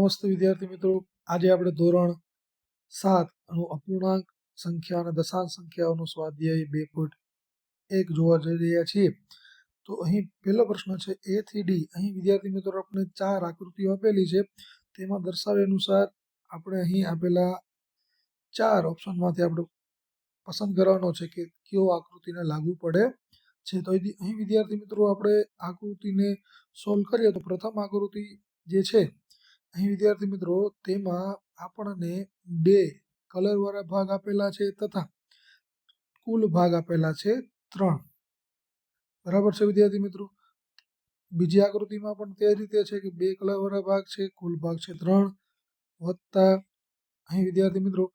નમસ્તે વિદ્યાર્થી મિત્રો, આજે આપણે ધોરણ 7 અપૂર્ણાંક સંખ્યા અને દશાંશ સંખ્યાઓનો સ્વાધ્યાય 2.1 જોવા જઈ રહ્યા છીએ. તો અહીં પહેલો પ્રશ્ન છે A થી D. અહીં વિદ્યાર્થી મિત્રો આપણે 4 આકૃતિઓ આપેલી છે. તેમાં દર્શાવ્યા અનુસાર આપણે અહીં આપેલા 4 ઓપ્શનમાંથી આપણે પસંદ કરવાનો છે કે કયો આકૃતિને લાગુ પડે છે. તો અહીં વિદ્યાર્થી મિત્રો આપણે આકૃતિને સોલ્વ કરીએ તો પ્રથમ આકૃતિ જે છે અહીં વિદ્યાર્થી મિત્રો તેમાં આપણને 2 કલરવાળા ભાગ આપેલા છે તથા કુલ ભાગ આપેલા છે 3. બરાબર છે વિદ્યાર્થી મિત્રો. બીજી આકૃતિમાં પણ તે રીતે છે કે 2 કલરવાળા ભાગ છે, કુલ ભાગ છે 3 વત્તા અહીં વિદ્યાર્થી મિત્રો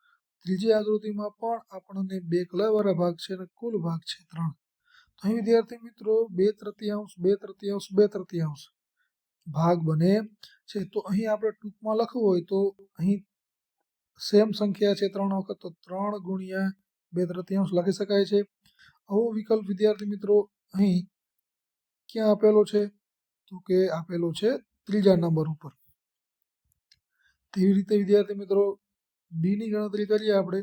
ત્રીજી આકૃતિમાં પણ આપણને 2 કલરવાળા ભાગ છે અને કુલ ભાગ છે 3. તો અહીં વિદ્યાર્થી મિત્રો 2/3 2/3 2/3 ભાગ બને છે. તો અહીં આપણે ટૂંકમાં લખવું હોય તો અહીં સેમ સંખ્યા છે 3 વખત, તો 3 ગુણ્યા 2/3 લખી શકાય છે. આવો વિકલ્પ વિદ્યાર્થી મિત્રો અહીં ક્યાં આપેલો છે? તો કે આપેલો છે ત્રીજા નંબર ઉપર. તેવી રીતે વિદ્યાર્થી મિત્રો બી ની ગણતરી કરીએ આપણે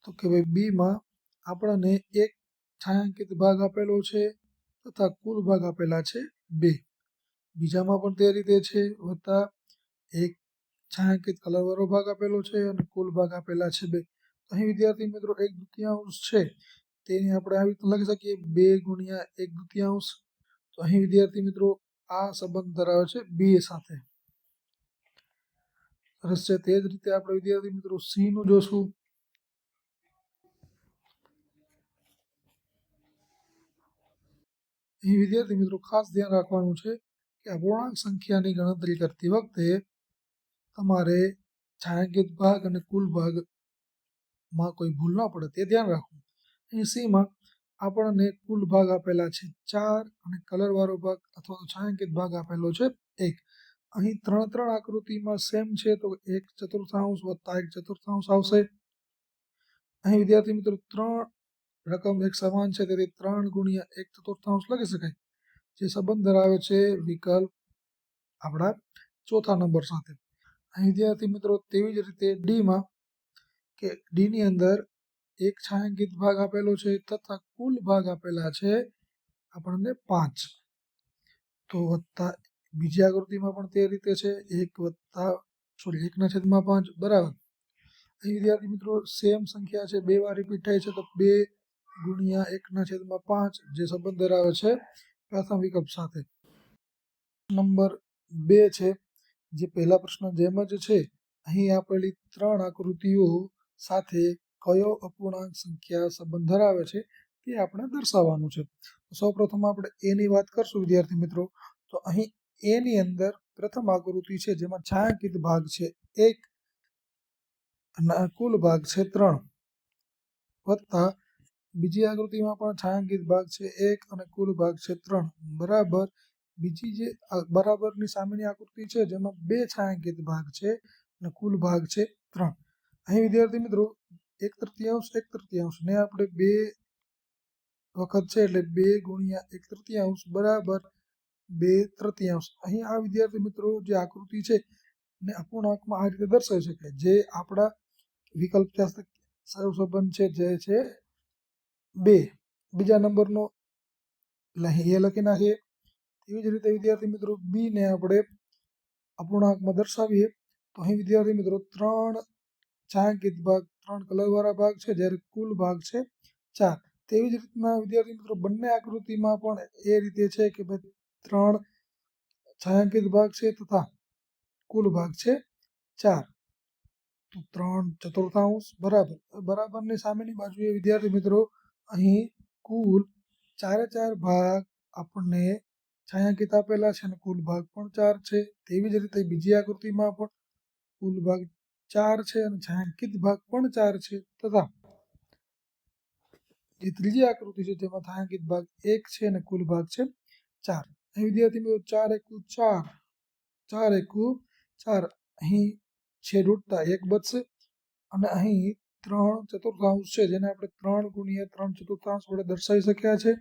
તો કે ભાઈ બીમાં આપણને 1 છાંયાંકિત ભાગ આપેલો છે તથા કુલ ભાગ આપેલા છે 2. બીજામાં પણ તે રીતે છે વત્તા 1 છાંયાંકિત કલરવાળો ભાગ આપેલો છે અને કુલ ભાગ આપેલા છે 2. અહીં વિદ્યાર્થી મિત્રો 1/2 છે તેને આપણે આવી રીતે લખી શકીએ 2 ગુણ્યા 1/2. તો અહીં વિદ્યાર્થી મિત્રો આ સંબંધ ધરાવે છે 2 સાથે. સરસ છે. તે જ રીતે આપણે વિદ્યાર્થી મિત્રો સી નું જોશું. અહીં વિદ્યાર્થી મિત્રો ખાસ ધ્યાન રાખવાનું છે કે અપૂર્ણાંક સંખ્યાની ગણતરી કરતી વખતે તમારે છાંયાંકિત ભાગ અને કુલ ભાગમાં કોઈ ભૂલ ન પડે તે ધ્યાન રાખવું. અહીં સીમાં આપણને કુલ ભાગ આપેલા છે 4 અને કલરવાળો ભાગ અથવા તો છાંયાંકિત ભાગ આપેલો છે 1. અહીં 3 આકૃતિમાં સેમ છે તો 1/4 વત્તા 1/4 આવશે. અહીં વિદ્યાર્થી મિત્રો 3 રકમ એક સમાન છે તેથી 3 ગુણ્યા 1/4 લખી શકાય, જે સંબંધ ધરાવે છે વિકલ્પ આપણા ચોથા નંબર સાથે. અહીં વિદ્યાર્થી મિત્રો તેવી જ રીતે ડીમાં કે ડીની અંદર 1 છાંયાંકિત ભાગ આપેલો છે તથા કુલ ભાગ આપેલા છે આપણને 5. તો વત્તા બીજી આકૃતિમાં પણ તે રીતે છે 1/5 બરાબર. અહીં વિદ્યાર્થી મિત્રો સેમ સંખ્યા છે 2 વાર રિપીટ થાય છે તો 2 ગુણ્યા 1/5 જે સંબંધ ધરાવે છે પ્રથમ વિકલ્પ સાથે. નંબર 2 છે જે પહેલા પ્રશ્ન જેમ જ છે. અહીં આપેલી 3 આકૃતિઓ સાથે કયો અપૂર્ણાંક સંખ્યા સંબંધ ધરાવે છે તે આપણે દર્શાવવાનું છે. સૌપ્રથમ આપણે એ ની વાત કરશું વિદ્યાર્થી મિત્રો. તો અહીં એ ની અંદર પ્રથમ આકૃતિ છે જેમાં છાંયાંકિત ભાગ છે 1 અને કુલ ભાગ છે 3 વત્તા બીજી આકૃતિમાં પણ છાંયાંકિત ભાગ છે 1 અને કુલ ભાગ છે 3 બરાબર. બીજી જે બરાબરની સામેની આકૃતિ છે જેમાં 2 છાંયાંકિત ભાગ છે અને કુલ ભાગ છે 3. અહીં વિદ્યાર્થી મિત્રો 1/3 ને આપણે 2 વખત છે એટલે 2 ગુણ્યા 1/3 બરાબર 2/3. અહીં આ વિદ્યાર્થી મિત્રો જે આકૃતિ છે ને અપૂર્ણાંકમાં આ રીતે દર્શાવી શકાય, જે આપણા વિકલ્પ સંબંધ છે જે છે 2. બીજા નંબરનો એ લખી નાખીએ. એવી જ રીતે વિદ્યાર્થી મિત્રો બી ને આપણે અપૂર્ણાંકમાં દર્શાવીએ તો અહીં વિદ્યાર્થી મિત્રો 3 છાંયાંકિત ભાગ 3 કલરવાળા ભાગ છે જ્યારે કુલ ભાગ છે 4. તેવી જ રીતના વિદ્યાર્થી મિત્રો બંને આકૃતિમાં પણ એ રીતે છે કે ભાઈ 3 છાંયાંકિત ભાગ છે તથા કુલ ભાગ છે 4. તો 3/4 બરાબર. બરાબરની સામેની બાજુએ વિદ્યાર્થી મિત્રો અહીં કુલ 4 ભાગ આપણને છાંયાંકિત આપેલા છે અને કુલ ભાગ પણ 4 છે. તેવી જ રીતે બીજી આકૃતિમાં પણ કુલ ભાગ 4 છે અને છાંયાંકિત ભાગ પણ 4 છે તથા જે ત્રીજી આકૃતિ છે તેમાં છાંયાંકિત ભાગ 1 છે અને કુલ ભાગ છે 4. અહીં વિદ્યાર્થી મિત્રો 4 એકુ 4 4 એકુ 4 અહીં છેદ ઉડતા 1 બચશે અને અહીં 3/4 છે જેને આપણે 3 ગુણ્યા 3/4 વડે દર્શાવી શક્યા છે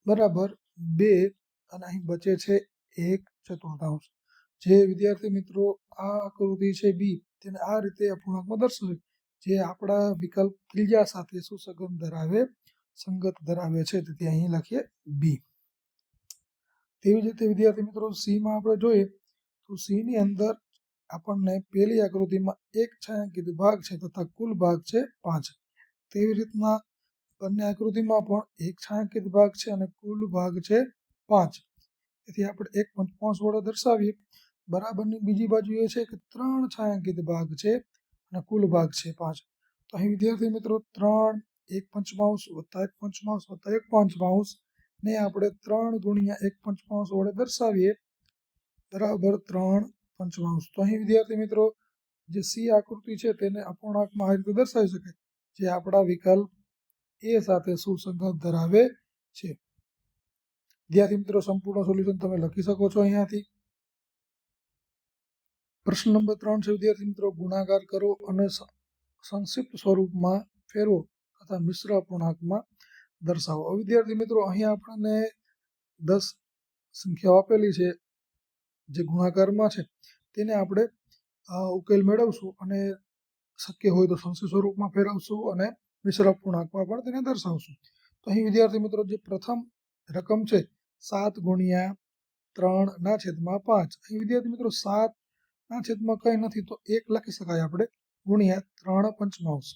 બરાબર 2 અને અહીં બચે છે 1/4. જે વિદ્યાર્થી મિત્રો આ આકૃતિ છે બી તેને આ રીતે અપૂર્ણાંકમાં દર્શાવે જે આપણા વિકલ્પ ત્રીજા સાથે સુસંગત ધરાવે છે, તેથી અહીં લખીએ બી. તેવી જ રીતે વિદ્યાર્થી મિત્રો સીમાં આપણે જોઈએ તો સીની અંદર આપણને પહેલી આકૃતિમાં એક છાંયાંકિત ભાગ છે તથા કુલ ભાગ છે 5. તેવી રીતના બંને આકૃતિમાં પણ એક છાંયાંકિત ભાગ છે અને કુલ ભાગ છે 5. તેથી આપણે એક પંચમાંશ વડે દર્શાવીએ. બરાબરની બીજી બાજુ એ છે કે 3 છાંયાંકિત ભાગ છે અને કુલ ભાગ છે 5. તો અહીં વિદ્યાર્થી મિત્રો 3 1 પંચમાંશ વત્તા 1 પંચમાંશ વત્તા 1 પંચમાંશ ને આપણે 3 ગુણ્યા 1 પંચમાંશ વડે દર્શાવીએ બરાબર 3 પંચમાંશ. તો અહીં વિદ્યાર્થી મિત્રો જે સી આકૃતિ છે તેને અપૂર્ણાંકમાં આ રીતે દર્શાવી શકાય જે આપણા વિકલ્પ એ સાથે સુસંગત ધરાવે છે. વિદ્યાર્થી મિત્રો સંપૂર્ણ સોલ્યુશન તમે લખી શકો છો અહીંયાથી. પ્રશ્ન નંબર 3 છે વિદ્યાર્થી મિત્રો ગુણાકાર કરો અને સંક્ષિપ્ત સ્વરૂપમાં ફેરવો તથા મિશ્ર અપૂર્ણાંકમાં દર્શાવો. વિદ્યાર્થી મિત્રો અહીંયા આપણને 10 સંખ્યાઓ આપેલી છે જે ગુણાકારમાં છે તેને આપણે ઉકેલ મેળવશું અને શક્ય હોય તો સંક્ષિપ્ત સ્વરૂપમાં ફેરવશું અને મિશ્ર અપૂર્ણાંકમાં પણ તેને દર્શાવશું. તો અહીં વિદ્યાર્થી મિત્રો જે પ્રથમ રકમ છે 7 ગુણ્યા 3/5. અહીં વિદ્યાર્થી મિત્રો 7/5 કંઈ નથી તો 1 લખી શકાય આપણે ગુણ્યા 3 પંચમાંશ.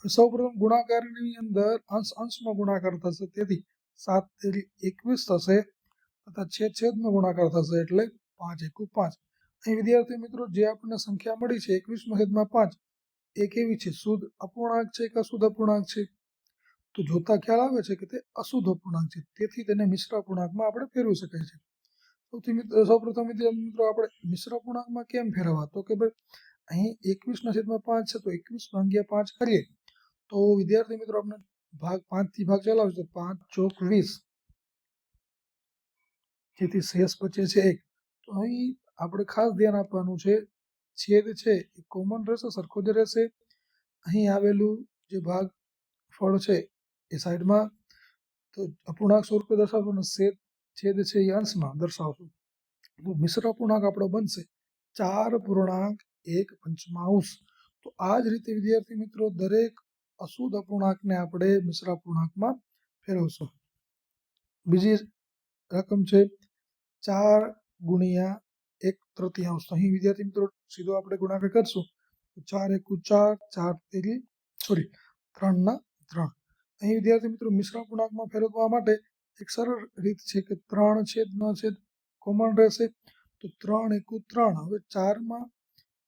સૌપ્રથમ ગુણાકારની અંદર અંશમાં ગુણાકાર થશે તેથી 7 તેરી 21 થશે તથા છેદમાં ગુણાકાર થશે એટલે 5 એકુ 5. અહીં વિદ્યાર્થી મિત્રો જે આપણને સંખ્યા મળી છે 21/5 એ કેવી છે? શુદ્ધ અપૂર્ણાંક છે કે અશુદ્ધ અપૂર્ણાંક છે? તો જોતા ખ્યાલ આવે છે કે તે અશુદ્ધ અપૂર્ણાંક છે, તેથી તેને મિશ્ર અપૂર્ણાંકમાં આપણે ફેરવી શકાય છે. સૌપ્રથમ વિદ્યાર્થી મિત્રો આપણે મિશ્ર અપૂર્ણાંકમાં કેમ ફેરવવા? તો કે ભાઈ અહીં 21/5 છે તો 21/5 કરીએ તો વિદ્યાર્થી મિત્રો આપણે ભાગ 5 થી ભાગ ચલાવશું તો 5 ચોક 20 જેથી શેષ બચે છે 1. તો અહીં આપણે ખાસ ધ્યાન આપવાનું છે છેદ છે એ કોમન રહેશે, સરખો જ રહેશે. અહીં આવેલું જે ભાગ ફળ છે એ સાઈડમાં તો અપૂર્ણાંક સ્વરૂપે દર્શાવશું અને છેદ છે એ અંશમાં દર્શાવશું. તો મિશ્ર અપૂર્ણાંક આપણો બનશે 4.1 પંચમાંશ. તો આ જ રીતે વિદ્યાર્થી મિત્રો દરેક અશુદ્ધ અપૂર્ણાંકને આપણે મિશ્ર અપૂર્ણાંકમાં ફેરવશું. બીજી રકમ છે 4 ગુણ્યા 1/3. અહીં વિદ્યાર્થી મિત્રો સીધો આપણે ગુણાકાર કરશું તો 4 એકુ 4 4 તેરી 3/3. અહીં વિદ્યાર્થી મિત્રો મિશ્ર અપૂર્ણાંકમાં ફેરવવા માટે એક સરળ રીત છે કે 3 છેદનો છેદ કોમન રહેશે તો 3 એકુ 3. હવે 4માં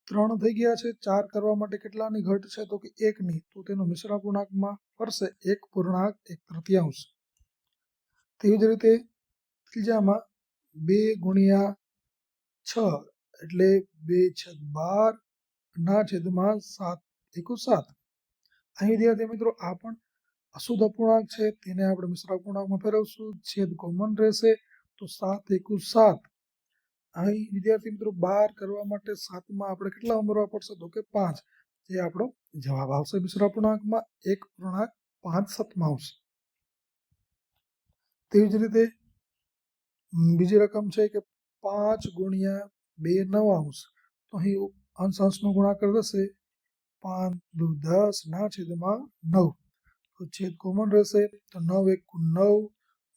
3 થઈ ગયા છે, 4 કરવા માટે કેટલાની ઘટ છે તો કે 1ની, તો તેનો મિશ્ર અપૂર્ણાંકમાં ફરશે 1.1/3. તેવી જ રીતે ત્રીજામાં 2 ગુણ્યા 6 એટલે 2/12/7 એકુ 7. અહીં વિદ્યાર્થી મિત્રો આ પણ અશુદ્ધ અપૂર્ણાંક છે તેને આપણે મિશ્ર અપૂર્ણાંકમાં ફેરવશું. છેદ કોમન રહેશે તો 7 એકુ 7. અહીં વિદ્યાર્થી મિત્રો 12 કરવા માટે 7માં આપણે કેટલા ઉમેરવા પડશે તો કે 5, જે આપણો જવાબ આવશે મિશ્ર અપૂર્ણાંકમાં 1.5/7. તેવી જ રીતે બીજી રકમ છે કે 5 ગુણ્યા 2/9. તો અહીં અંશનો ગુણાકાર થશે 5 દુ 10/9. તો છેદ કોમન રહેશે તો 9 એકુ 9.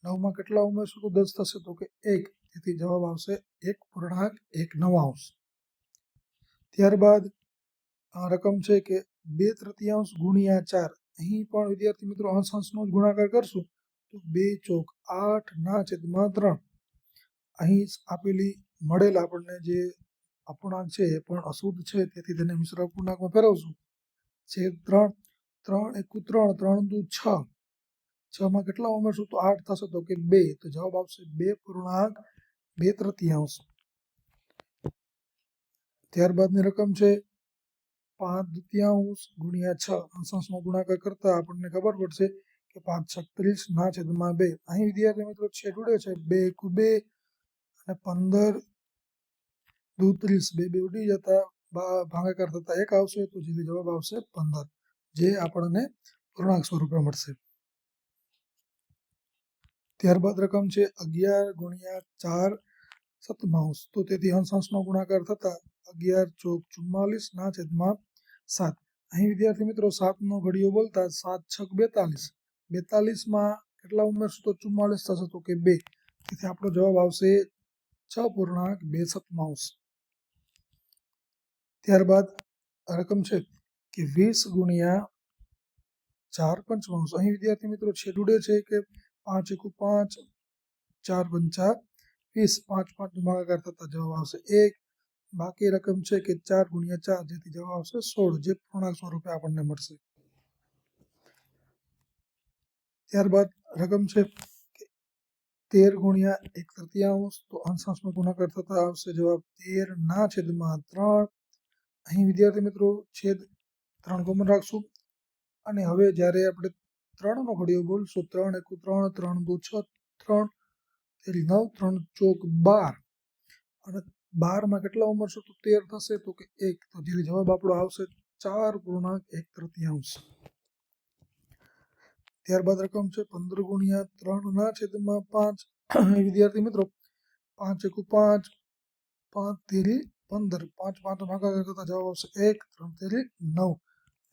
9માં કેટલા ઉમેરશું તો 10 થશે તો કે 1, તેથી જવાબ આવશે 1.1/9. ત્યારબાદ આ રકમ છે કે 2/3 ગુણ્યા 4. અહીં પણ વિદ્યાર્થી મિત્રો અંશનો જ ગુણાકાર કરશું તો 2 ચોક 8/3. અહીં આપેલી મળેલ આપણને જે અપૂર્ણાંક છે એ પણ અશુદ્ધ છે, તેથી તેને મિશ્ર અપૂર્ણાંકમાં ફેરવશું. છેદ 3 3 એકુ 3 3 દુ 6. 6માં કેટલા ઉમેરશું તો 8 થશે તો કે 2, તો જવાબ આવશે 2.2/3. ત્યારબાદની રકમ છે 5/2 ગુણ્યા 6. અંશનો ગુણાકાર કરતા આપણને ખબર પડશે કે 5×36/2. અહીં વિદ્યાર્થી મિત્રો છેદ ઉડે છે 2 એકુ 2 અને 15 દુ 30. 2 ઉડી જતા ભાગાકાર થતા 1 આવશે તો જેથી જવાબ આવશે 15, જે આપણને પૂર્ણાંક સ્વરૂપે મળશે. ત્યારબાદ રકમ છે 11 ગુણ્યા 4 સપ્તમાંશ. તો તેથી અંશ-અંશનો ગુણાકાર થતા 11 ચોક 44 ના છેદમાં 7. અહીં વિદ્યાર્થી મિત્રો 7નો ઘડીયો બોલતા 7 છક 42. 42માં કેટલા ઉમેરશું તો 44 થશે, તો કે 2. તેથી આપણો જવાબ આવશે 6.2 ત્યારબાદ રકમ છે કે 20 ગુણ્યા 4 પંચમાંશ. અહીં વિદ્યાર્થી મિત્રો છેદુડે છે કે 5 એકુ 5, 4 પંચા 20, 5 5 ભાગાકાર થતા જવાબ આવશે 1. બાકી રકમ છે કે 4 ગુણ્યા 4, જેથી જવાબ આવશે 16, જે પૂર્ણાંક સ્વરૂપે આપણને મળશે. ત્યારબાદ રકમ છે કે 13 ગુણ્યા 1/3, તો અંશ-અંશનો ગુણાકાર થતા આવશે જવાબ 13 ના છેદમાં 3. અહીં વિદ્યાર્થી મિત્રો છેદ 3 કોમન રાખશું અને હવે જ્યારે આપણે 3નો ઘડીયો બોલશું 3 એકુ 3, 3 દુ 6, 3 તેરી 9, 3 ચોક 12 અને 12માં કેટલા ઉમેરશું તો 13 થશે, તો કે 1. તો જે જવાબ આપણો આવશે 4.1/3. ત્યારબાદ રકમ છે 15 ગુણ્યા 3 ના છેદમાં 5. વિદ્યાર્થી મિત્રો 5 એકુ 5, 5 તેરી 15, 5 5 ભાગાકાર થતા જવાબ આવશે 1, 3 તેરી 9.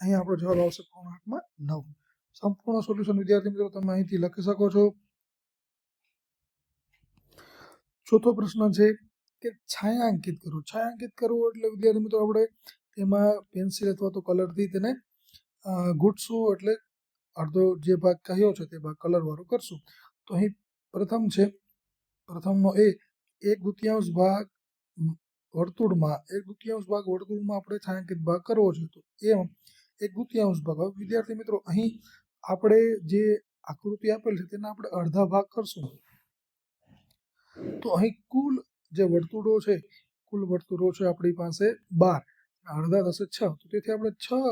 અહીં આપણો જવાબ આવશે પૂર્ણાંકમાં 9. સંપૂર્ણ સોલ્યુશન વિદ્યાર્થી મિત્રો તમે અહીંથી લખી શકો છો. ચોથો પ્રશ્ન છે કે છાયાંકિત કરો. છાયાંકિત કરવું એટલે વિદ્યાર્થી મિત્રો આપણે તેમાં પેન્સિલ અથવા તો કલરથી તેને ગૂંથશું, એટલે અડધો જે ભાગ કહ્યો છે તે ભાગ કલરવાળો કરશું. તો અહીં પ્રથમનો 1/2 ભાગ વર્તુળમાં, 1/2 ભાગ વર્તુળમાં આપણે છાયાંકિત ભાગ કરવો છે. તો એમ 1/2 ભાગ. હવે વિદ્યાર્થી મિત્રો અહીં આપણે જે આકૃતિ આપેલ છે તેના આપણે અડધા ભાગ કરશું. તો અહીં કુલ જે વર્તુળો છે, કુલ વર્તુળો છે આપણી પાસે 12, અડધા થશે 6. તો તેથી આપણે 6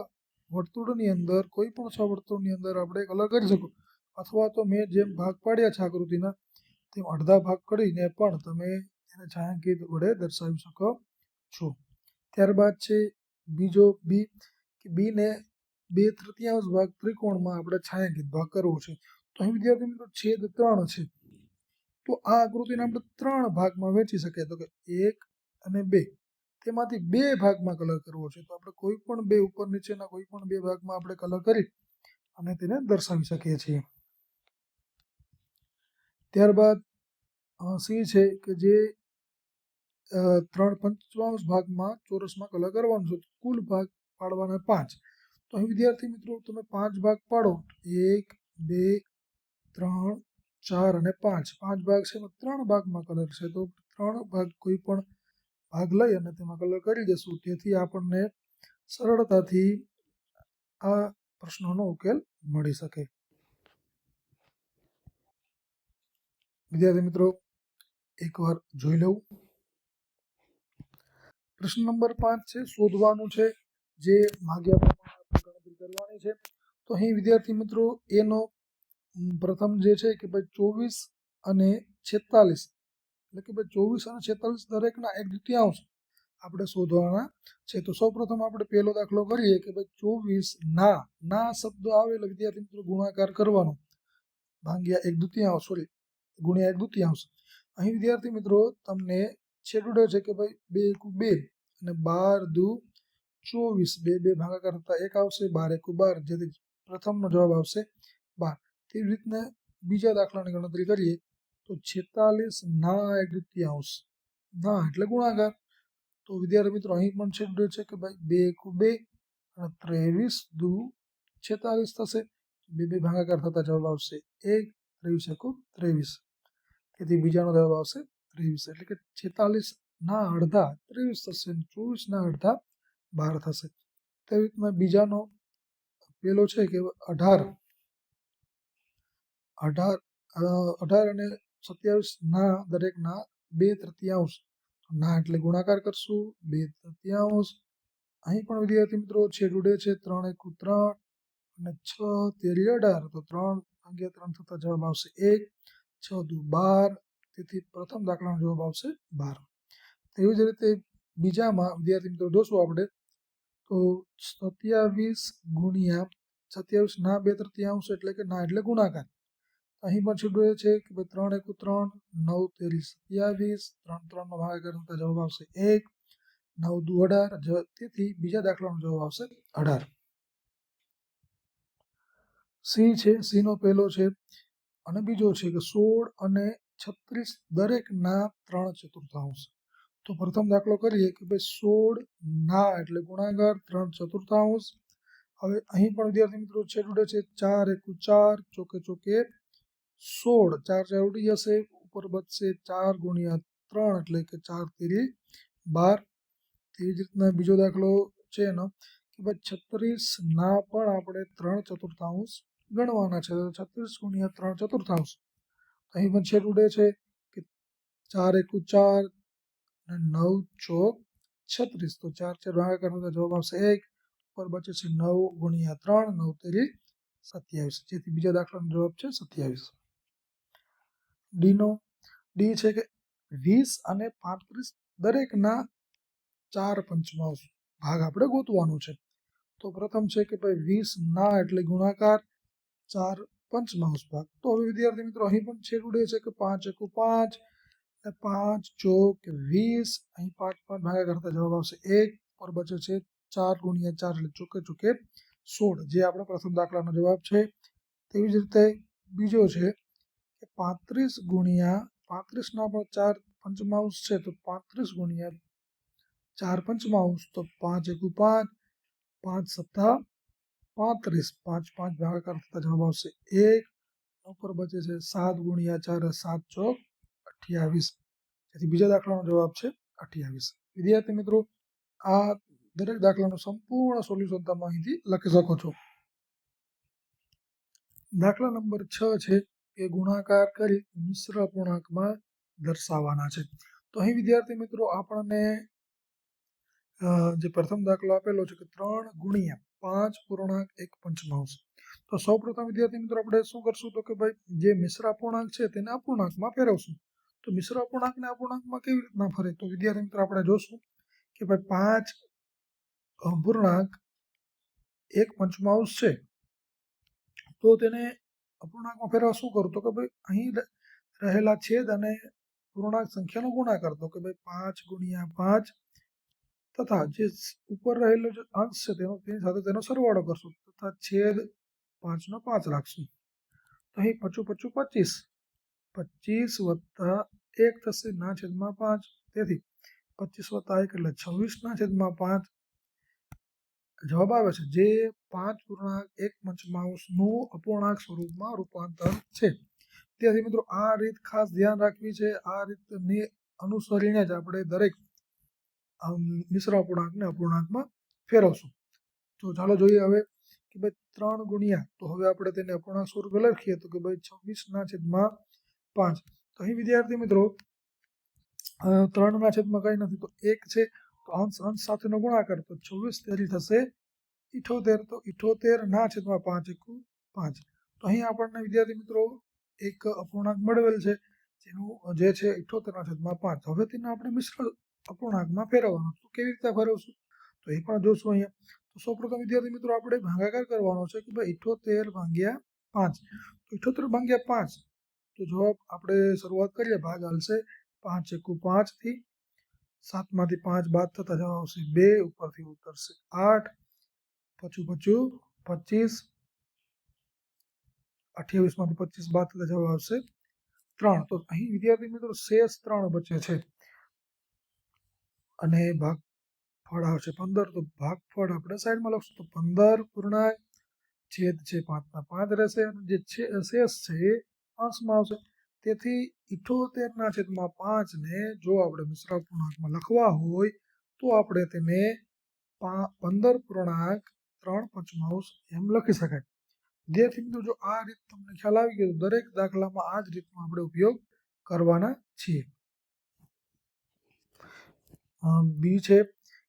વર્તુળની અંદર, કોઈ પણ 6 વર્તુળની અંદર આપણે કલર કરી શકો, અથવા તો મેં જેમ ભાગ પાડ્યા છે આકૃતિના તેમ અડધા ભાગ કરીને પણ તમે તેને છાયાંકિત વડે દર્શાવી શકો છો. ત્યારબાદ છે બીજો બી, કે બીને 2/3 ભાગ ત્રિકોણમાં આપણે છાયાંકિત ભાગ કરવો છે. તો અહીં વિદ્યાર્થી મિત્રો છેદ 3 છે, તો આ આકૃતિને આપણે 3 ભાગમાં વહેંચી શકીએ, તો કે 1 અને 2. તેમાંથી 2 ભાગમાં કલર કરવો છે. તો આપણે કોઈ પણ 2 ઉપર નીચેના કોઈ પણ 2 ભાગમાં આપણે કલર કરી અને તેને દર્શાવી શકીએ છીએ. ત્યારબાદ સી છે કે જે 3/5 ભાગમાં ચોરસમાં કલર કરવાનું છે. કુલ ભાગ પાડવાના 5. તો અહીં વિદ્યાર્થી મિત્રો તમે 5 ભાગ પાડો, 1 2 3 4 અને 5. 5 ભાગ છે, 3 ભાગમાં કલર છે. તો 3 ભાગ કોઈ પણ ભાગ લઈ અને તેમાં કલર કરી દેશું, તેથી આપણને સરળતાથી આ પ્રશ્નોનો ઉકેલ મળી શકે. વિદ્યાર્થી મિત્રો એકવાર જોઈ લઉં. પ્રશ્ન નંબર 5 છે, શોધવાનું છે જે માગ્યા પ્રમાણે ગણતરી કરવાની છે. તો અહીં વિદ્યાર્થી મિત્રો એનો પ્રથમ જે છે કે ભાઈ 24 અને 46, એટલે કે ભાઈ 24 અને 46 દરેકના 1/2 આપણે શોધવાના છે. તો સૌપ્રથમ આપણે પહેલો દાખલો કરીએ કે ભાઈ 24 ના શબ્દ આવે એટલે વિદ્યાર્થી મિત્રો ગુણાકાર કરવાનો, ભાગ્યા 1/2, ગુણ્યા 1/2. અહીં વિદ્યાર્થી મિત્રો તમને છેડુડે છે કે ભાઈ 2 એકુ 2 અને 12 દુ 24, 2 ભાગાકાર થતા 1 આવશે, 12 એકુ 12, જેથી પ્રથમનો જવાબ આવશે 12. તેવી રીતના બીજા દાખલાની ગણતરી કરીએ તો 46 ના 1/2, ના એટલે ગુણાકાર. તો વિદ્યાર્થી મિત્રો અહીં પણ છેડુડે છે કે ભાઈ 2 એકુ 2 અને 23 દુ 46 થશે, 2 ભાગાકાર થતા જવાબ આવશે 1, 23 એકુ 23. તેથી બીજાનો જવાબ આવશે 23, એટલે કે 46 ના અડધા 23 થશે, 24 ના અડધા 12 થશે. તેવી રીતના બીજાનો પેલો છે કે 18 અને 27 ના દરેકના 2/3, ના એટલે ગુણાકાર કરશું, 2/3. અહીં પણ વિદ્યાર્થી મિત્રો છેડુડે છે 3 એકુ 3 અને 6 તેરી 18, તો 3 ભાગ્યા 3 થતા જવાબ આવશે 1, 6 દુ 12, તેથી પ્રથમ દાખલાનો જવાબ આવશે 12. તેવી જ રીતે બીજામાં વિદ્યાર્થી મિત્રો જોશું આપણે તો 27 ગુણ્યા 27 ના 2/3, એટલે કે ના એટલે ગુણાકાર. અહીં પણ છેડું એ છે કે ભાઈ 3 એકુ 3, 9 તેરી 27, 3 3 નો ભાગાકાર કરતા જવાબ આવશે 1, 9 દુ 18, તેથી બીજા દાખલાનો જવાબ આવશે 18. સી છે, સી નો પહેલો છે અને બીજો છે કે 16 અને 36 દરેકના 3/4. તો પ્રથમ દાખલો કરીએ કે ભાઈ 16 ના એટલે ગુણાકાર 3/4. હવે અહીં પણ વિદ્યાર્થી મિત્રો છેડું છે 4 એકુ 4, ચોકે ચોકે 16, 4 4 ઉડી જશે, ઉપર બચશે 4 ગુણ્યા 3 એટલે કે 4 તેરી 12. તેવી જ રીતના બીજો દાખલો છે એનો કે ભાઈ 36 ના પણ આપણે 3/4 ગણવાના છે. 36 ગુણ્યા 3/4. અહીં પણ છેદ ઉડે છે કે 4 એકુ 4 અને 9 ચોક 36. તો 4 4 ભાગાકાર કરતા જવાબ આવશે 1, ઉપર બચે છે 9 ગુણ્યા 3, 9 તેરી 27, જેથી બીજા દાખલાનો જવાબ છે 27. ડી છે કે 20 અને 35 દરેકના 4/5 ભાગ આપણે ગોતવાનો છે. તો પ્રથમ છે કે ભાઈ 20 ના એટલે ગુણાકાર 4/5 ભાગ. તો હવે વિદ્યાર્થી મિત્રો અહીં પણ છેદ ઉડે છે કે 5 એકુ 5, 5 ચોક 20, અહીં 5 5 ભાગાકાર કરતા જવાબ આવશે 1, ઉપર બચે છે 4 ગુણ્યા 4 એટલે ચોકે ચોકે 16, જે આપણો પ્રથમ દાખલાનો જવાબ છે. તેવી જ રીતે બીજો છે કે 35 ગુણ્યા 35 ના પણ 4/5 છે, તો 35 ગુણ્યા 4/5, તો 5 એકુ 5, 5 સત્તા 35, 5 5 ભાગાકાર કરતા જવાબ આવશે 1, ઉપર બચે છે 7 ગુણ્યા 4, 7 ચોક 28, જેથી બીજા દાખલાનો જવાબ છે 28. વિદ્યાર્થી મિત્રો, આ દરેક દાખલાનું સંપૂર્ણ સોલ્યુશન તમે અહીંથી લખી શકો છો. દાખલા નંબર 6 છે એ ગુણાકાર કરી મિશ્ર અપૂર્ણાંકમાં દર્શાવવાના છે. તો અહીં વિદ્યાર્થી મિત્રો આપણને જે પ્રથમ દાખલો આપેલો છે કે 3 ગુણ્યા 5.1/5. તો સૌપ્રથમ વિદ્યાર્થી મિત્રો આપણે શું કરશું તો કે ભાઈ જે મિશ્ર અપૂર્ણાંક છે તેને અપૂર્ણાંકમાં ફેરવશું. તો મિશ્ર અપૂર્ણાંકને અપૂર્ણાંકમાં કેવી રીતના ફરે, તો વિદ્યાર્થી મિત્રો આપણે જોશું કે ભાઈ 5.1/5 છે, તો તેને અપૂર્ણાંકમાં ફેરવવા શું કરું તો કે ભાઈ અહીં રહેલા છેદ અને પૂર્ણાંક સંખ્યાનો ગુણાકાર, તો કે ભાઈ 5 ગુણ્યા 5 તથા જે ઉપર રહેલો જે અંશ છે તેની સાથે તેનો સરવાળો કરશું તથા છેદ 5 નો 5 રાખશું. તો અહીં 5 5 25, 25 વત્તા 1 થશે ના છેદમાં 5, તેથી 25 વત્તા 1 એટલે 26 ના છેદમાં 5 જવાબ આવે છે, જે 5.1/5 નું અપૂર્ણાંક સ્વરૂપમાં રૂપાંતર છે. ત્યારથી મિત્રો આ રીત ખાસ ધ્યાન રાખવી છે. આ રીતને અનુસરીને જ આપણે દરેક મિશ્ર અપૂર્ણાંકને અપૂર્ણાંકમાં ફેરવશું. તો ચાલો જોઈએ હવે કે ભાઈ 3 ગુણ્યા, તો હવે આપણે તેને અપૂર્ણાંક સ્વરૂપે લખીએ તો કે ભાઈ 26 ના છેદમાં 5. તો અહીં વિદ્યાર્થી મિત્રો 3 ના છેદમાં કંઈ નથી, તો 1 છે, તો અંશ સાથેનો ગુણાકાર, તો 24 તેરી થશે 78, તો 78 ના છેદમાં 5 એકુ 5. તો અહીં આપણને વિદ્યાર્થી મિત્રો એક અપૂર્ણાંક મળેલ છે જેનું જે છે 78 ના છેદમાં 5. હવે તેને આપણે મિશ્ર અપૂર્ણાંકમાં ફેરવવાનું. તો કેવી રીતે ફેરવશું તો એ પણ જોશું અહીંયા. તો સૌપ્રથમ વિદ્યાર્થી મિત્રો આપણે ભાગાકાર કરવાનો છે કે ભાઈ 78 ભાગ્યા 5. તો 78 ભાગ્યા 5, તો જવાબ આપણે શરૂઆત કરીએ, ભાગ હાલશે 5 એકુ 5 થી, 7 માંથી 5 બાદ થતા જવાબ આવશે 2, ઉપરથી ઉતરશે 8, પચું 25, 28 માંથી 25 બાદ થતા જવાબ આવશે 3. તો અહીં વિદ્યાર્થી મિત્રો શેષ 3 બચે છે અને ભાગફળ આવશે 15. તો ભાગફળ આપણે સાઈડમાં લખશું, તો 15 પૂર્ણાંક છેદ છે 5 ના 5 રહેશે અને જે શેષ છે એ અંશમાં આવશે. તેથી 78 ના છેદમાં 5 ને જો આપણે મિશ્ર અપૂર્ણાંકમાં લખવા હોય તો આપણે તેને 15.3/5 એમ લખી શકાય. વિદ્યાર્થી મિત્રો, જો આ રીત તમને ખ્યાલ આવી ગયો તો દરેક દાખલામાં આ જ રીતનો આપણે ઉપયોગ કરવાના છીએ. બી છે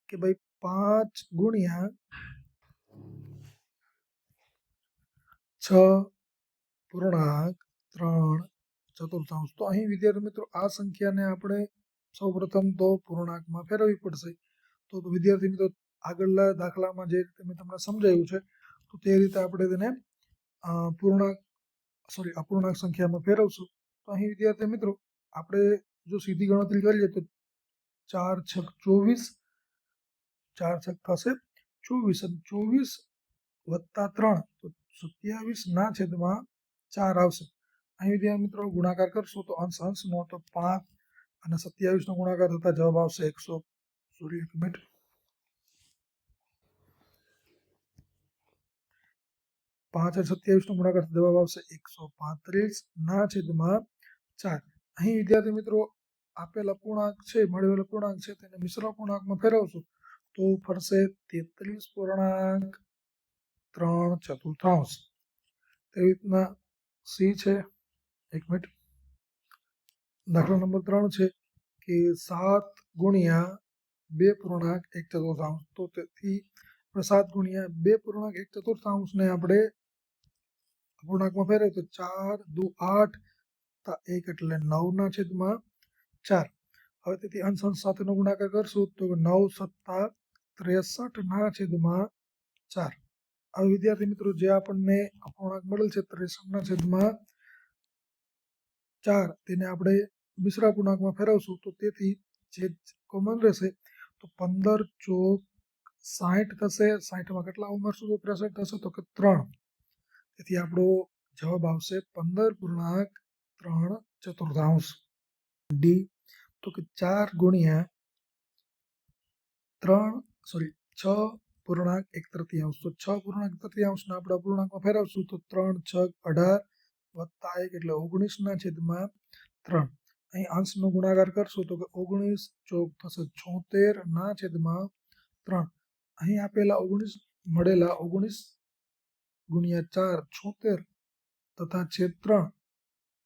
કે ભાઈ 5 ગુણ્યા 6.3/4. તો અહીં વિદ્યાર્થી મિત્રો આ સંખ્યાને આપણે સૌપ્રથમ તો પૂર્ણાંકમાં ફેરવવી પડશે. તો વિદ્યાર્થી મિત્રો આગળના દાખલામાં જે રીતે મેં તમને સમજાવ્યું છે તો તે રીતે આપણે તેને પૂર્ણાંક અપૂર્ણાંક સંખ્યામાં ફેરવશું તો અહીં વિદ્યાર્થી મિત્રો આપણે જો સીધી ગણતરી કરીએ તો 4 છક 24, 4 છક થશે 24 અને 24 વત્તા 3 તો 27 ના છેદમાં 4 આવશે. અહીં વિદ્યાર્થી મિત્રો ગુણાકાર કરશું તો અંશનો તો 5 અને 27 નો ગુણાકાર થતા જવાબ આવશે 100. 5 અને 27 નો ગુણાકાર જવાબ આવશે 135 ના છેદમાં 4. અહીં વિદ્યાર્થી મિત્રો આપેલ અપૂર્ણાંક છે, મળેલ અપૂર્ણાંક છે તેને મિશ્ર અપૂર્ણાંકમાં ફેરવશું તો ફરશે 33.3/4. તેવી રીતના સી છે, 1 મિનિટ, દાખલા નંબર 3 છે કે 7 ગુણ્યા 2.1/4. તો તેથી 7 ગુણ્યા 2.1/4 ને આપણે અપૂર્ણાંકમાં ફેરવીએ તો 4 દુ 8 તા 1 એટલે 9 ના છેદમાં 4. હવે તેથી અંશ સાથેનો ગુણાકાર કરશું તો 9 સત્તા 63 ના છેદમાં 4. હવે વિદ્યાર્થી મિત્રો જે આપણને અપૂર્ણાંક મળેલ છે 63 ના છેદમાં 4 તેને આપણે મિશ્ર અપૂર્ણાંકમાં ફેરવશું તો તેથી જે કોમન રહેશે તો 15 ચોક 60 થશે. 60માં કેટલા ઉમેરશું તો 63 થશે તો કે 3. તેથી આપણો જવાબ આવશે 15.3/4. ડી તો કે 4 ગુણ્યા 6.1/3. તો 6.1/3 ને આપણે અપૂર્ણાંકમાં ફેરવશું તો 3 છક 18 વત્તા 1 એટલે 19 ના છેદમાં 3. અહીં અંશનો ગુણાકાર કરશું તો કે 19 ચોક થશે 76 ના છેદમાં 3. અહીં આપેલા 19 મળેલા 19 ગુણ્યા 4 76 તથા છેદ 3,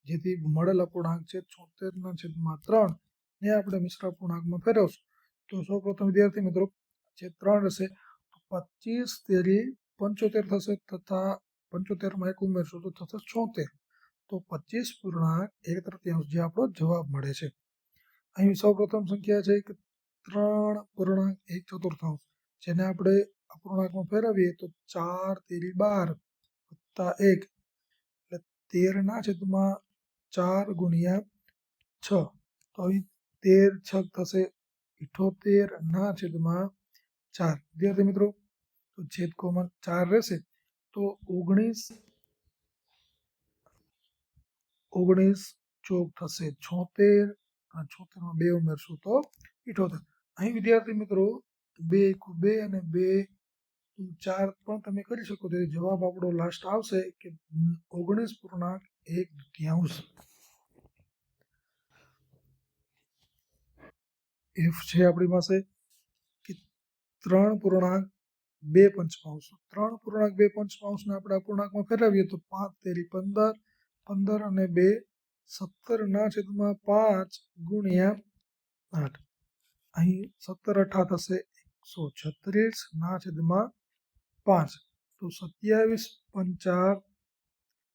જેથી મળેલ અપૂર્ણાંક છે 76 ના છેદમાં 3 ને આપણે મિશ્ર અપૂર્ણાંકમાં ફેરવશું તો સૌપ્રથમ વિદ્યાર્થી મિત્રો છેદ 3 રહેશે તો 25 તેરી 75 થશે તથા 75માં 1 ઉમેરશું તો થશે 76. તો 25.1/3 જે આપણો જવાબ મળે છે. અહીં સૌપ્રથમ સંખ્યા છે કે 3.1/4, જેને આપણે અપૂર્ણાંકમાં ફેરવીએ તો 4 તેરી 12 વત્તા 1 એટલે 13 ના છેદમાં 4 ગુણ્યા 6. તો અહીં 13 છક થશે 78 ના છેદમાં 4. વિદ્યાર્થી મિત્રો તો છેદ કોમન 4 રહેશે તો 19 ચોક થશે 76 અને 76માં 2 ઉમેરશું તો 78. અહીં વિદ્યાર્થી મિત્રો 2 × 2 અને 2 × 4 પણ તમે કરી શકો. તેથી જવાબ આપણો લાસ્ટ આવશે કે 19.1/2. એફ છે આપણી પાસે કે 3.2/5. 3.2/5 ને આપણે અપૂર્ણાંકમાં ફેરવીએ તો 5 તેરી 15, 15 અને 2 17 ના છેદમાં 5 ગુણ્યા 8. અહીં 17 અઠા થશે 136 ના છેદમાં 5. તો 27 પંચા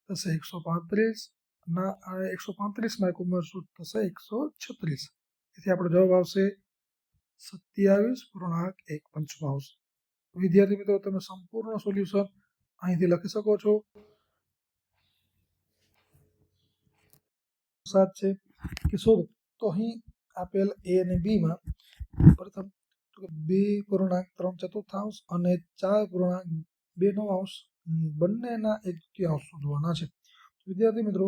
થશે 135 ના 135માં 1 ઉમેરશું થશે 136. તેથી આપણો જવાબ આવશે 27.1/5. વિદ્યાર્થી મિત્રો તમે સંપૂર્ણ સોલ્યુશન અહીંથી લખી શકો છો. 7 છે કે શોધો. તો અહીં આપેલ એ અને બીમાં પ્રથમ તો 2.3/4 અને 4.2/9 બંનેના 1/3 શોધવાના છે. વિદ્યાર્થી મિત્રો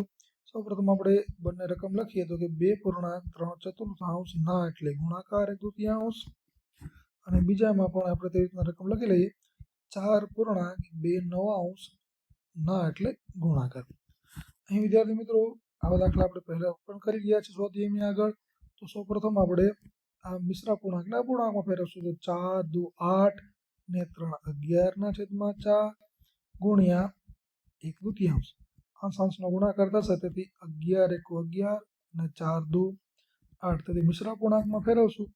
સૌપ્રથમ આપણે બંને રકમ લખીએ તો કે 2.3/4 ના એટલે ગુણાકાર 1/3 અને બીજામાં પણ આપણે તે રીતના રકમ લખી લઈએ 4.2/9 ના એટલે ગુણાકાર. અહીં વિદ્યાર્થી મિત્રો આવા દાખલા આપણે પહેલા પણ કરી ગયા છે સ્વાધ્યાયની આગળ. તો સૌપ્રથમ આપણે આ મિશ્ર અપૂર્ણાંકને અપૂર્ણાંકમાં ફેરવશું તો 4 દુ 8 ને 3 11 ના છેદમાં 4 ગુણ્યા 1/3. અંશનો ગુણાકાર થશે તેથી 11 × 11 અને 4 દુ 8. તેથી મિશ્ર અપૂર્ણાંકમાં ફેરવશું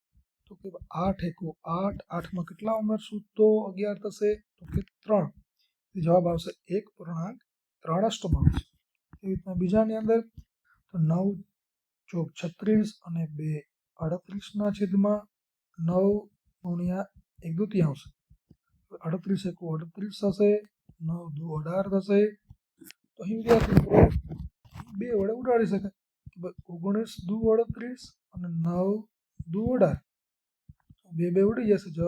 તો કે 8 × 8, 8માં કેટલા ઉમેરશું તો 11 થશે તો કે 3. જવાબ આવશે 1.3. એવી રીતના બીજાની અંદર તો 9 ચોક 36 અને 2 38 ના છેદમાં 9 ગુણ્યા 1/3. 38 × 1 38 થશે, 9 દુ 18 થશે. તો અહીં વિદ્યાર્થી મિત્રો 2 વડે ઉડાડી શકાય કે ભાઈ 19 દુ 38 અને 9 દુ 18 2 ઉડી જશે. જો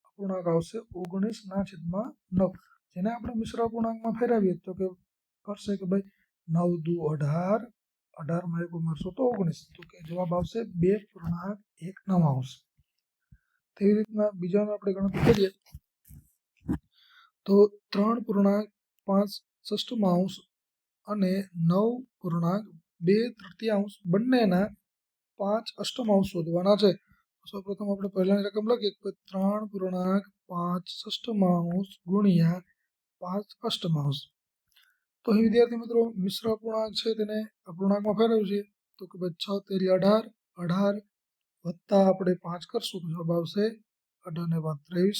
અપૂર્ણાંક આવશે 19/9, જેને આપણે મિશ્ર અપૂર્ણાંકમાં ફેરવીએ તો કે કરશે કે ભાઈ 9 દુ 18, 18માં 1 ઉમેરશો તો 19, તો કે જવાબ આવશે 2.19. તેવી રીતના બીજાનો આપણે ગણતરી કરીએ તો 3.5 અને 9.2 બંનેના 5 શોધવાના છે. સૌપ્રથમ આપણે પહેલાની રકમ લખીએ કે 3.5 ગુણ્યા 5 તો અહીં વિદ્યાર્થી મિત્રો મિશ્ર અપૂર્ણાંક છે તેને અપૂર્ણાંકમાં ફેરવ્યું છે તો કે ભાઈ 6 તેરી 18 વત્તા આપણે 5 કરશું તો જવાબ આવશે 18 ને 23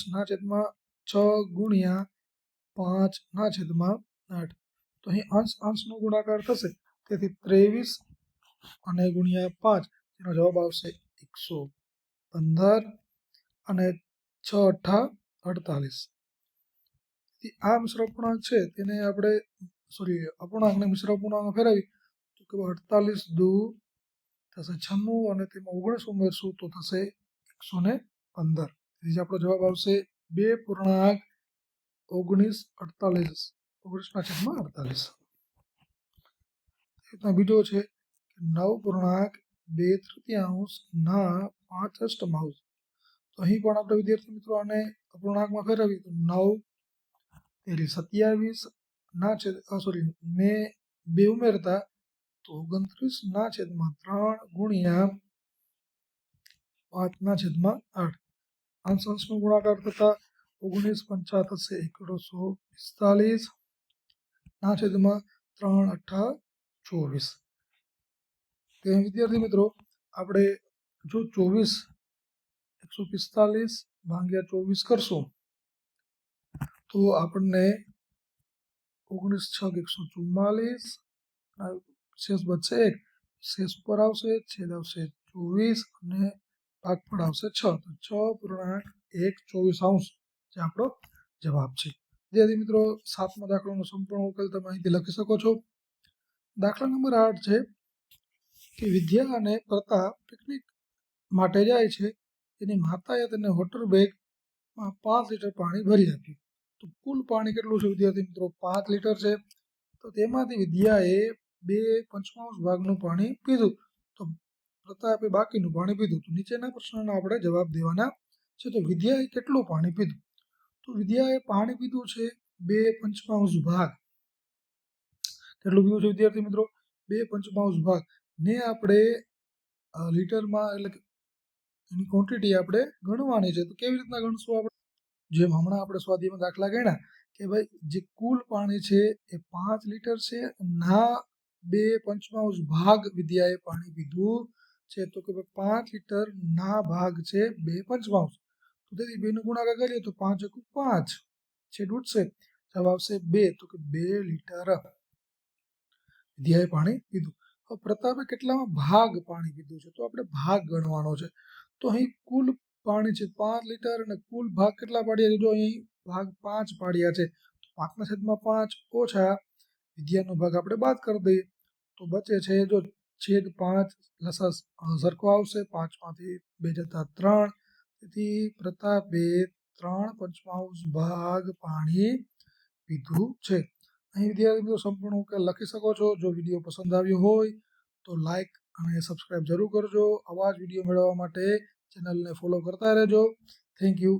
6 ગુણ્યા 5/8. તો અહીં અંશનો ગુણાકાર થશે તેથી 23 અને ગુણ્યા 5 એનો જવાબ આવશે 115 અને 6 × 48. આ મિશ્ર અપૂર્ણાંક છે તેને આપણે અપૂર્ણાંકને મિશ્ર અપૂર્ણાંકમાં ફેરવી તો કે 48 દુ થશે 96 અને તેમાં 19 ઉમેરશું તો થશે 115. તેથી આપણો જવાબ આવશે 2.1948. બીજો છે 9.2 ના 5/8. તો અહીં પણ આપણે વિદ્યાર્થી મિત્રો આને અપૂર્ણાંકમાં ફેરવી તો 9 તેરી 27 મેં 2 ઉમેરતા તો 29/3 ગુણ્યા 5/8. અંશનો ગુણાકાર થતા 19 5 થશે 145 3 8 24. તે વિદ્યાર્થી મિત્રો આપણે જો 145 ભાગ્યા 24 કરશું તો આપણને 19 6 144 શેષ બચશે 1, શેષ ઉપર આવશે, છેદ આવશે 24 અને ભાગફળ આવશે 6, તો 6.124 જે આપણો જવાબ છે. વિદ્યાર્થી મિત્રો 7મા દાખલાનો સંપૂર્ણ ઉકેલ તમે અહીંથી લખી શકો છો. દાખલા નંબર 8 છે કે વિદ્યા અને પ્રતાપ પિકનિક માટે જાય છે. તેની માતાએ તેને વોટર બેગમાં 5 લીટર પાણી ભરી આપ્યું. તો કુલ પાણી કેટલું છે વિદ્યાર્થી મિત્રો 5 લીટર છે. તો તેમાંથી વિદ્યાએ 2/5 ભાગનું પાણી પીધું તો પ્રતાપે બાકીનું પાણી પીધું. તો નીચેના પ્રશ્નના આપણે જવાબ દેવાના છે. તો વિદ્યાએ કેટલું પાણી પીધું? તો વિદ્યાએ પાણી પીધું છે 2/5 ભાગ. કેટલું પીધું છે વિદ્યાર્થી મિત્રો? 2/5 ભાગ ને આપણે લીટરમાં એટલે કે એની ક્વોન્ટિટી આપણે ગણવાની છે. તો કેવી રીતના ગણશું આપણે? જેમ હમણાં આપણે સ્વાધ્યાયમાં દાખલા ગણ્યા કે ભાઈ જે કુલ પાણી છે એ 5 લીટર છે ના 2/5 ભાગ વિદ્યાએ પાણી પીધું છે. તો કે 5 લીટર ના ભાગ છે 2/5. તો તેથી 2 નો ગુણાકાર કરીએ તો 5 × 5 છેદ ઉઠશે, જવાબ આવશે 2. તો કે 2 લીટર વિદ્યાએ પાણી પીધું. હવે પ્રતાપે કેટલામાં ભાગ પાણી પીધું છે? તો આપણે ભાગ ગણવાનો છે. તો અહીં કુલ પાણી છે 5 લીટર અને કુલ ભાગ કેટલા પાડ્યા છે? જો અહીં ભાગ 5 પાડ્યા છે. 5/5 ઓછા વિદ્યાનો ભાગ આપણે બાદ કરી દઈએ તો બચે છે જો છેદ 5 લસા સરખો આવશે. 5માંથી 2 જતા 3. તેથી પ્રતાપે 3/5 ભાગ પાણી પીધું છે. અહીં વિદ્યાર્થી મિત્રો સંપૂર્ણ ઉકેલ લખી શકો છો. જો વિડીયો પસંદ આવ્યો હોય તો લાઈક અને સબસ્ક્રાઈબ જરૂર કરજો. આવા જ વિડીયો મેળવવા માટે ચેનલને ફોલો કરતા રહેજો. Thank you.